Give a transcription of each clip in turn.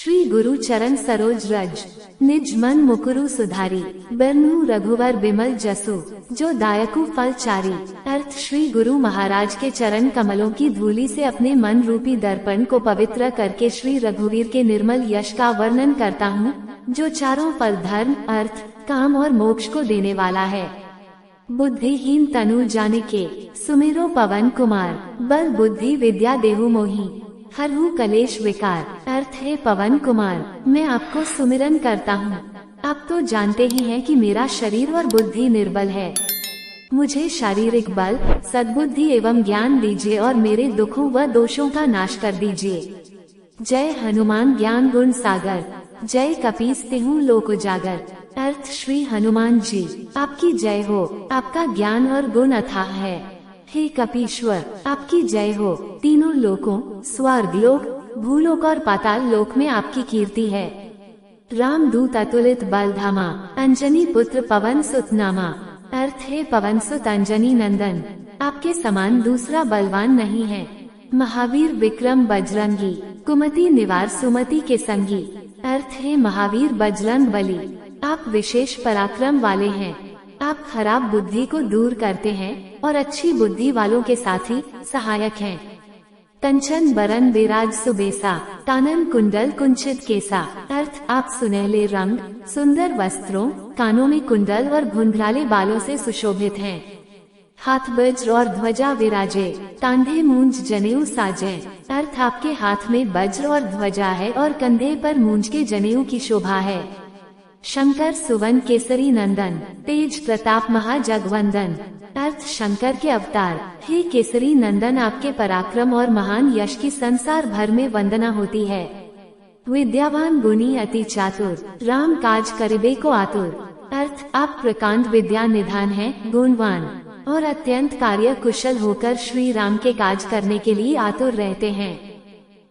श्री गुरु चरण सरोज रज, निज मन मुकुरु सुधारी, बरनु रघुवर बिमल जसु, जो दायकु फल चारी। अर्थ, श्री गुरु महाराज के चरण कमलों की धूली से अपने मन रूपी दर्पण को पवित्र करके श्री रघुवीर के निर्मल यश का वर्णन करता हूँ, जो चारों फल धर्म, अर्थ, काम और मोक्ष को देने वाला है। बुद्धिहीन तनु जानिके, सुमिरो पवन कुमार, बल बुद्धि विद्या देहु मोहि, हरहु कलेश विकार। अर्थ है, पवन कुमार, मैं आपको सुमिरन करता हूँ। आप तो जानते ही हैं कि मेरा शरीर और बुद्धि निर्बल है। मुझे शारीरिक बल, सद्बुद्धि एवं ज्ञान दीजिए और मेरे दुखों व दोषों का नाश कर दीजिए। जय हनुमान ज्ञान गुण सागर, जय कपीस तिहु लोक उजागर। अर्थ, श्री हनुमान जी आपकी जय हो, आपका ज्ञान और गुण अथाह है। हे कपीश्वर, आपकी जय हो, तीनों लोकों, स्वर्ग लोक, भूलोक और पाताल लोक में आपकी कीर्ति है। राम दूत अतुलित बलधामा, अंजनी पुत्र पवन सुत नामा। अर्थ है, पवन सुत अंजनी नंदन, आपके समान दूसरा बलवान नहीं है। महावीर विक्रम बजरंगी, कुमति निवार सुमति के संगी। अर्थ है, महावीर बजरंग बली, आप विशेष पराक्रम वाले हैं। आप खराब बुद्धि को दूर करते हैं और अच्छी बुद्धि वालों के साथी सहायक हैं। कंचन बरन विराज सुबेसा, कानन कुंडल कुंचित केसा। अर्थ, आप सुनहले रंग, सुंदर वस्त्रों, कानों में कुंडल और घुंघराले बालों से सुशोभित हैं। हाथ वज्र और ध्वजा विराजे, कांधे मूंज जनेऊ साजे। अर्थ, आपके हाथ में वज्र और ध्वजा है और कंधे पर मूंज के जनेऊ की शोभा है। शंकर सुवन केसरी नंदन, तेज प्रताप महाजगवंदन। अर्थ, शंकर के अवतार, हे केसरी नंदन, आपके पराक्रम और महान यश की संसार भर में वंदना होती है। विद्यावान गुणी अति चातुर, राम काज करिबे को आतुर। अर्थ, आप प्रकांड विद्या निधान हैं, गुणवान और अत्यंत कार्य कुशल होकर श्री राम के काज करने के लिए आतुर रहते हैं।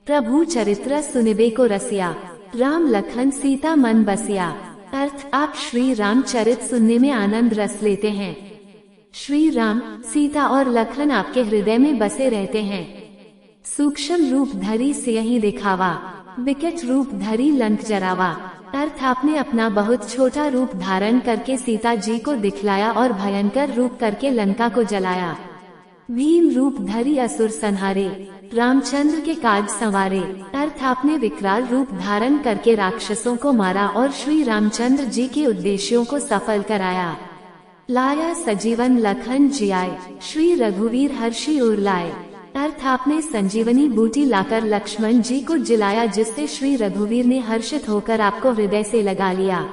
प्रभु चरित्र सुनिबे को रसिया, राम लखन सीता मन बसिया। अर्थ, आप श्री राम चरित सुनने में आनंद रस लेते हैं। श्री राम, सीता और लखन आपके हृदय में बसे रहते हैं। सूक्ष्म रूप धरी सियहि दिखावा, विकट रूप धरी लंक जरावा। अर्थ, आपने अपना बहुत छोटा रूप धारण करके सीता जी को दिखलाया और भयंकर रूप करके लंका को जलाया। भीम रूप धरी असुर संहारे, रामचंद्र के काज संवारे। अर्थ, आपने विकराल रूप धारण करके राक्षसों को मारा और श्री रामचंद्र जी के उद्देश्यों को सफल कराया। लाया सजीवन लखन जियाए, श्री रघुवीर हर्षि उर लाए। अर्थ, आपने संजीवनी बूटी लाकर लक्ष्मण जी को जिलाया, जिससे श्री रघुवीर ने हर्षित होकर आपको हृदय से लगा लिया।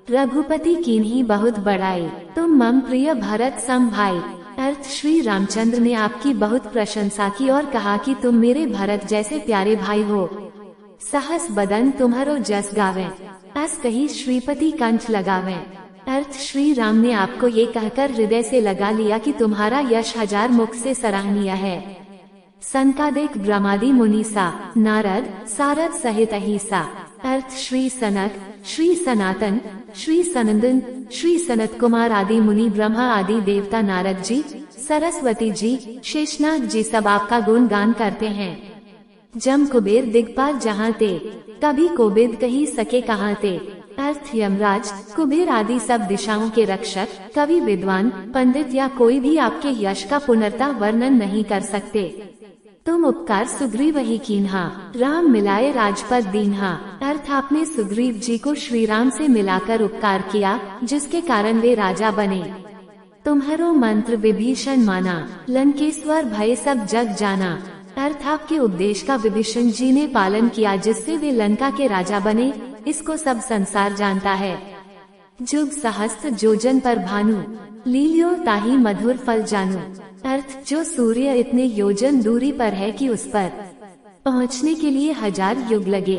रघुपति कीन्ही बहुत बड़ाई, तुम मम प्रिय भरत सम भाई। अर्थ, श्री रामचंद्र ने आपकी बहुत प्रशंसा की और कहा कि तुम मेरे भरत जैसे प्यारे भाई हो। सहस बदन तुम्हारो जस गावे, अस कही श्रीपति कंठ लगावे। अर्थ, श्री राम ने आपको ये कहकर हृदय से लगा लिया कि तुम्हारा यश हजार मुख से सराहनीय है। सनकादिक ब्रह्मादि मुनीसा, नारद सारद सहित अहिसा। अर्थ, श्री सनक, श्री सनातन, श्री सनंदन, श्री सनत कुमार आदि मुनि, ब्रह्मा आदि देवता, नारद जी, सरस्वती जी, शेषनाग जी सब आपका गुणगान करते हैं। जम कुबेर दिग्पाल जहाँ ते, कभी कोबिद कही सके कहाँ ते। अर्थ, यमराज, कुबेर आदि सब दिशाओं के रक्षक, कवि, विद्वान, पंडित या कोई भी आपके यश का पुनर्ता वर्णन नहीं कर सकते। तुम उपकार सुग्रीव ही कीन्हा, राम मिलाए राजपद दीन्हा। अर्थ, आपने सुग्रीव जी को श्री राम से मिलाकर उपकार किया, जिसके कारण वे राजा बने। तुम्हारो मंत्र विभीषण माना, लंकेश्वर भय सब जग जाना। अर्थ, आपके उपदेश का विभीषण जी ने पालन किया, जिससे वे लंका के राजा बने। इसको सब संसार जानता है। जुग सहस्त्र जोजन पर भानु, लीलियो ताही मधुर फल जानू। अर्थ, जो सूर्य इतने योजन दूरी पर है कि उस पर पहुंचने के लिए 1000 युग लगे।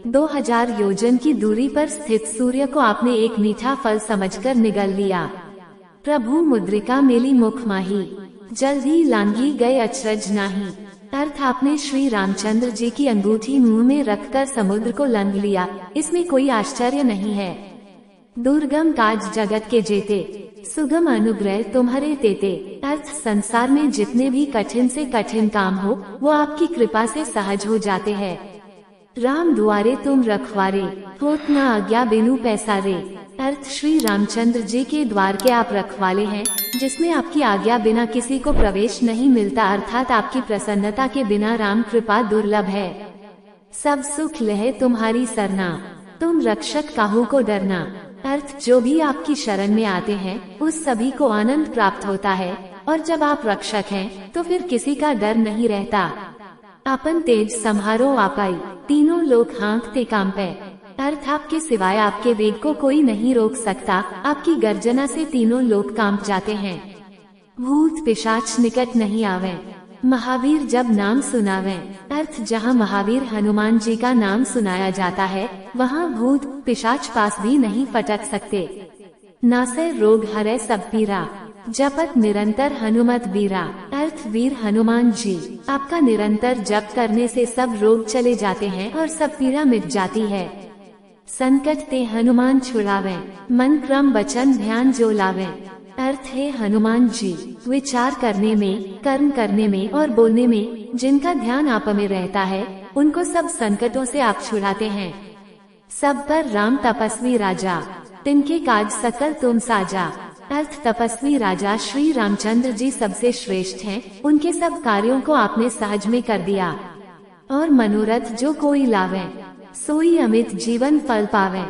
2000 योजन की दूरी पर स्थित सूर्य को आपने एक मीठा फल समझकर निगल लिया। प्रभु मुद्रिका मेली मुख माही, जल्दी लांघी गए अचरज नाही। अर्थ, आपने श्री रामचंद्र जी की अंगूठी मुंह में रखकर समुद्र को लंघ लिया। इसमें कोई आश्चर्य नहीं है। दुर्गम काज जगत के जेते, सुगम अनुग्रह तुम्हारे तेते। अर्थ, संसार में जितने भी कठिन से कठिन काम हो, वो आपकी कृपा से सहज हो जाते हैं। राम दुआरे तुम रखवारे, होत न आज्ञा बिनु पैसारे। अर्थ श्री रामचंद्र जी के द्वार के आप रखवाले हैं, जिसमें आपकी आज्ञा बिना किसी को प्रवेश नहीं मिलता, अर्थात आपकी प्रसन्नता के बिना राम कृपा दुर्लभ है। सब सुख लहे तुम्हारी सरना, तुम रक्षक काहू को डरना। अर्थ जो भी आपकी शरण में आते हैं उस सभी को आनंद प्राप्त होता है, और जब आप रक्षक हैं तो फिर किसी का डर नहीं रहता। अपन तेज संहारो आपाई, तीनों लोग हाँकते कांपे। अर्थ आपके सिवाय आपके वेग को कोई नहीं रोक सकता, आपकी गर्जना से तीनों लोग कांप जाते हैं। भूत पिशाच निकट नहीं आवे, महावीर जब नाम सुनावे। अर्थ जहाँ महावीर हनुमान जी का नाम सुनाया जाता है वहाँ भूत पिशाच पास भी नहीं फटक सकते। नासे रोग हरे सब पीरा, जपत निरंतर हनुमत बीरा। अर्थ वीर हनुमान जी आपका निरंतर जप करने से सब रोग चले जाते हैं और सब पीड़ा मिट जाती है। संकट ते हनुमान छुड़ावे, मन क्रम वचन ध्यान जो लावे। अर्थ है हनुमान जी विचार करने में, कर्म करने में और बोलने में जिनका ध्यान आप में रहता है उनको सब संकटों से आप छुड़ाते हैं। सब पर राम तपस्वी राजा, तिनके काज सकल तुम साजा। अर्थ तपस्वी राजा श्री रामचंद्र जी सबसे श्रेष्ठ हैं, उनके सब कार्यों को आपने सहज में कर दिया। और मनोरथ जो कोई लावे, सोई अमित जीवन फल पावे।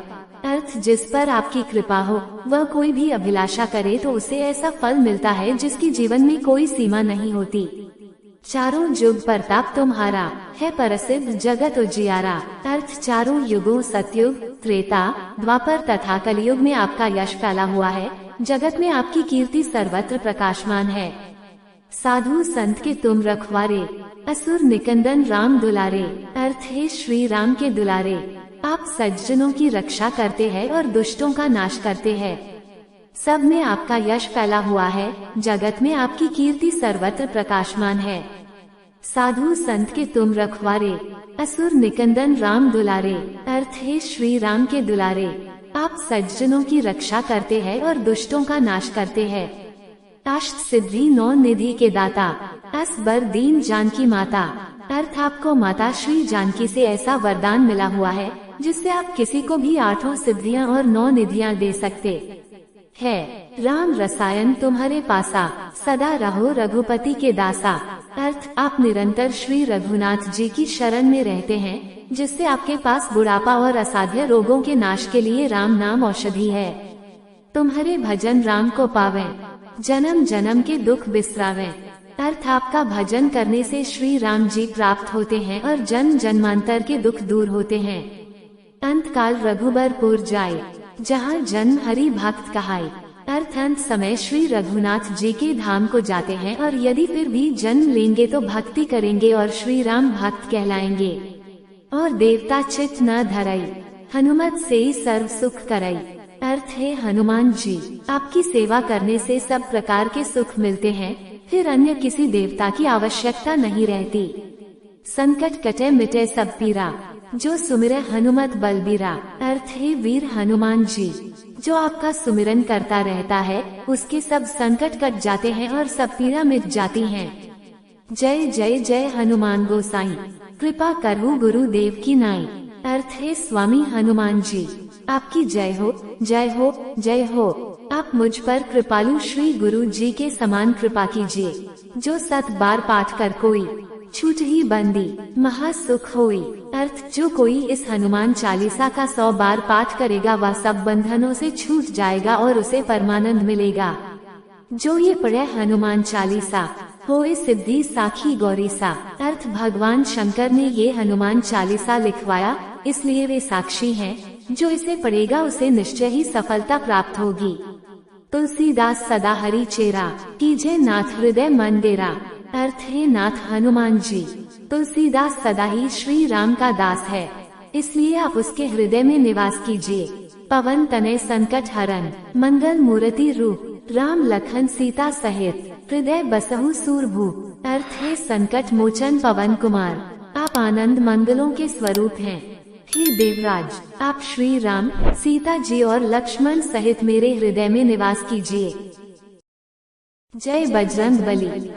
अर्थ जिस पर आपकी कृपा हो वह कोई भी अभिलाषा करे तो उसे ऐसा फल मिलता है जिसकी जीवन में कोई सीमा नहीं होती। चारों युग प्रताप तुम्हारा, है प्रसिद्ध जगत उजियारा। अर्थ चारों युगों सतयुग, त्रेता, द्वापर तथा कलयुग में आपका यश फैला हुआ है, जगत में आपकी कीर्ति सर्वत्र प्रकाशमान है। साधु संत के तुम रखवारे, असुर निकंदन राम दुलारे। अर्थ है श्री राम के दुलारे, आप सज्जनों की रक्षा करते हैं और दुष्टों का नाश करते हैं। सब में आपका यश फैला हुआ है, जगत में आपकी कीर्ति सर्वत्र प्रकाशमान है। साधु संत के तुम रखवारे, असुर निकंदन राम दुलारे। अर्थ है श्री राम के दुलारे, आप सज्जनों की रक्षा करते हैं और दुष्टों का नाश करते हैं। अष्ट सिद्धि नौ निधि के दाता, अस बर दीन जानकी माता। अर्थ आपको माता श्री जानकी से ऐसा वरदान मिला हुआ है जिससे आप किसी को भी 8 सिद्धियां और 9 निधियां दे सकते है। राम रसायन तुम्हारे पासा, सदा रहो रघुपति के दासा। अर्थ आप निरंतर श्री रघुनाथ जी की शरण में रहते हैं, जिससे आपके पास बुढ़ापा और असाध्य रोगों के नाश के लिए राम नाम औषधि है। तुम्हारे भजन राम को पावे, जन्म जन्म के दुख बिसरावे। अर्थ आपका भजन करने से श्री राम जी प्राप्त होते हैं और जन्म जन्मांतर के दुख दूर होते हैं। अंतकाल रघुबरपुर जाए, जहाँ जन्म हरि भक्त कहाए। अर्थ अंत समय श्री रघुनाथ जी के धाम को जाते हैं और यदि फिर भी जन्म लेंगे तो भक्ति करेंगे और श्री राम भक्त कहलाएंगे। और देवता चित्त न धरई, हनुमत से ही सर्व सुख करई। अर्थ है हनुमान जी आपकी सेवा करने से सब प्रकार के सुख मिलते हैं, फिर अन्य किसी देवता की आवश्यकता नहीं रहती। संकट कटे मिटे सब पीरा, जो सुमिरे हनुमत बलबीरा। अर्थ है वीर हनुमान जी जो आपका सुमिरन करता रहता है उसके सब संकट कट जाते हैं और सब पीड़ा मिट जाती हैं। जय जय जय हनुमान गोसाई, कृपा करहु गुरुदेव की नाई। अर्थ है स्वामी हनुमान जी आपकी जय हो जय हो जय हो। आप मुझ पर कृपालु श्री गुरु जी के समान कृपा कीजिए। जो 7 बार पाठ कर कोई छूट ही बंदी महासुख होई। अर्थ जो कोई इस हनुमान चालीसा का 100 बार पाठ करेगा वह सब बंधनों से छूट जाएगा और उसे परमानंद मिलेगा। जो ये पढ़े हनुमान चालीसा होए सिद्धि साखी गौरीसा। अर्थ भगवान शंकर ने ये हनुमान चालीसा लिखवाया, इसलिए वे साक्षी हैं। जो इसे पढ़ेगा उसे निश्चय ही सफलता प्राप्त होगी। तुलसीदास सदा हरि चेरा, कीजे नाथ हृदय मन डेरा। अर्थ है नाथ हनुमान जी तुलसीदास सदा ही श्री राम का दास है, इसलिए आप उसके हृदय में निवास कीजिए। पवन तनय संकट हरन, मंगल मूर्ति रूप, राम लखन सीता सहित, हृदय बसहु सूरभू। अर्थ है संकट मोचन पवन कुमार, आप आनंद मंगलों के स्वरूप हैं। हे देवराज, आप श्री राम, सीता जी और लक्ष्मण सहित मेरे हृदय में निवास कीजिए। जय बजरंग बली।